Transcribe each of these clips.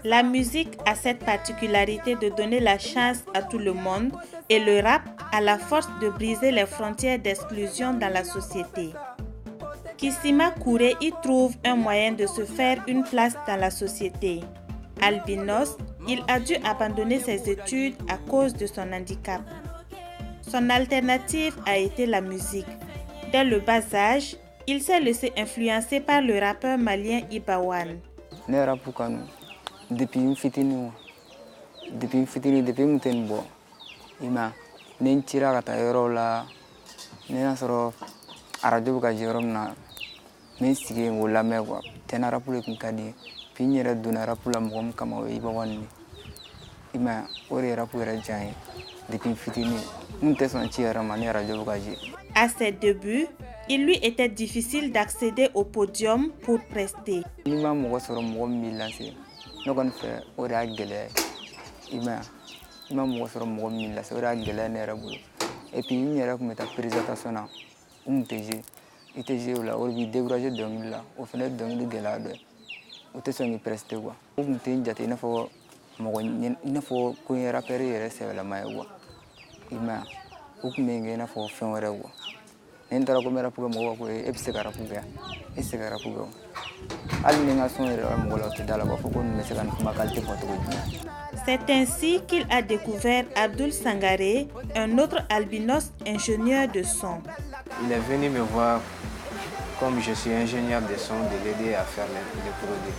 La musique a cette particularité de donner la chance à tout le monde et le rap a la force de briser les frontières d'exclusion dans la société. Kissima Kouré y trouve un moyen de se faire une place dans la société. Albinos, il a dû abandonner ses études à cause de son handicap. Son alternative a été la musique. Dès le bas âge, il s'est laissé influencer par le rappeur malien Ibawan. Depuis une fitini, depuis une telle bo, ima, n'en tira kata yoro la, n'en soro arajo ka jerom na, mais si que on la met quoi, t'en as pour le kadi, puis n'y a de na pour la mom comme Ibawan, ima, ori pour la jaye, depuis fitini, on te son tira mani arajo ka je. À ses débuts, il lui était difficile d'accéder au podium pour prester. Ima mo soro mo milase. No kon fe ora gele ima mo soro mo mi la ora gele ne rabu et puis il y a comme ta présentation na TG la or bi décourager donc là au final donc de gela do o te songi prester quoi te njate na fo mo na fo ko era perire se la mai quoi ima o kumenge na fo fen ora quoi entara ko mera pour mo ko e pse kara pour e se kara pour C'est ainsi qu'il a découvert Abdoul Sangaré, un autre albinos ingénieur de son. Il est venu me voir comme je suis ingénieur de son, de l'aider à faire les produits.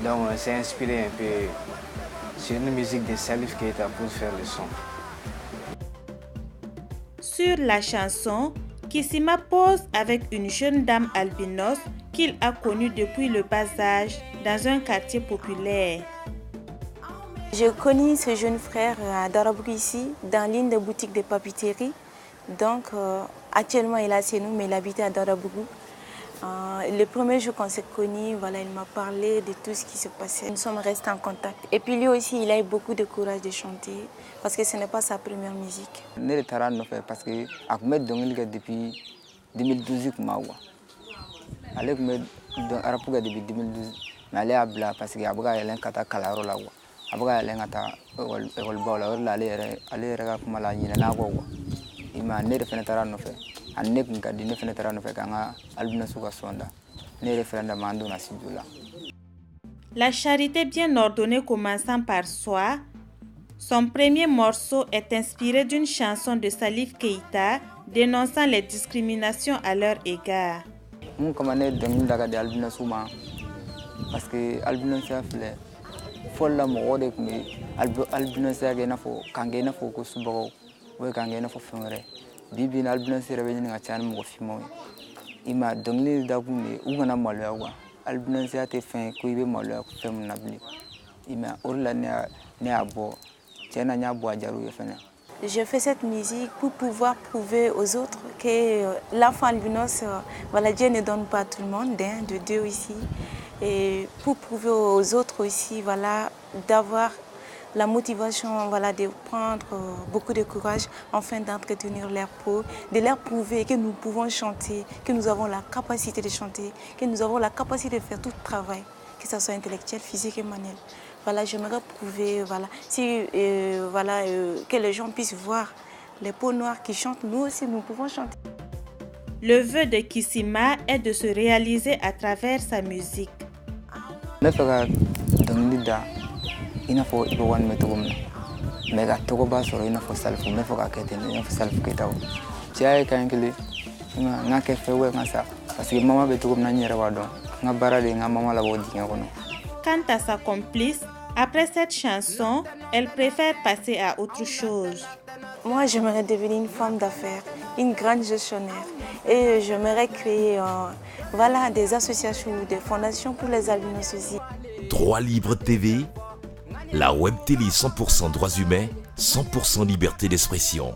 Donc on s'est inspiré un peu sur une musique de Salif Keita pour faire le son. Sur la chanson, Kissima pose avec une jeune dame albinos qu'il a connue depuis le bas âge dans un quartier populaire. J'ai connu ce jeune frère à Darabou ici, dans l'une des boutiques de papeterie. Donc actuellement il est chez nous, mais il habitait à Darabou. Le premier jour qu'on s'est connus, voilà, il m'a parlé de tout ce qui se passait. Nous sommes restés en contact. Et puis lui aussi, il a eu beaucoup de courage de chanter parce que ce n'est pas sa première musique. Parce que depuis 2012, depuis 2012, mais elle est à parce qu'il y a beaucoup de kata kalaro là quoi. Abuga elle ngata école bola or la aller rega kuma la nyina na go. Ima ne refenetara no fe. Annek ngadi ne fenetara no fe kanga albina suka sonda. Ne referenda mando na sidula. La charité bien ordonnée commençant par soi, son premier morceau est inspiré d'une chanson de Salif Keita dénonçant les discriminations à leur égard. Mon commandé de daga de albina suma parce que albina ça fait folla mo de me albina ça ga na fo kange na fo ko subago we kange na fo fengre bibi na albina sira be ni ngachan mo fimo ima dongli da gume ugana malwa albina ça te fin ko ibe malwa ko fem na bli ima orla ne abo tena nya bo ajaru ye fena. Je fais cette musique pour pouvoir prouver aux autres que l'enfant albinos, voilà, Dieu ne donne pas à tout le monde, de Dieu ici. Et pour prouver aux autres aussi, voilà, d'avoir la motivation, voilà, de prendre beaucoup de courage afin d'entretenir leur peau, de leur prouver que nous pouvons chanter, que nous avons la capacité de chanter, que nous avons la capacité de faire tout le travail, que ce soit intellectuel, physique et manuel. Voilà, j'aimerais prouver, voilà, que les gens puissent voir les peaux noires qui chantent, nous aussi nous pouvons chanter. Le vœu de Kissima est de se réaliser à travers sa musique. Quant à sa complice, après cette chanson, elle préfère passer à autre chose. Moi, j'aimerais devenir une femme d'affaires, une grande gestionnaire. Et j'aimerais créer voilà, des associations ou des fondations pour les albinos aussi. Droit Libre TV, la web télé 100% droits humains, 100% liberté d'expression.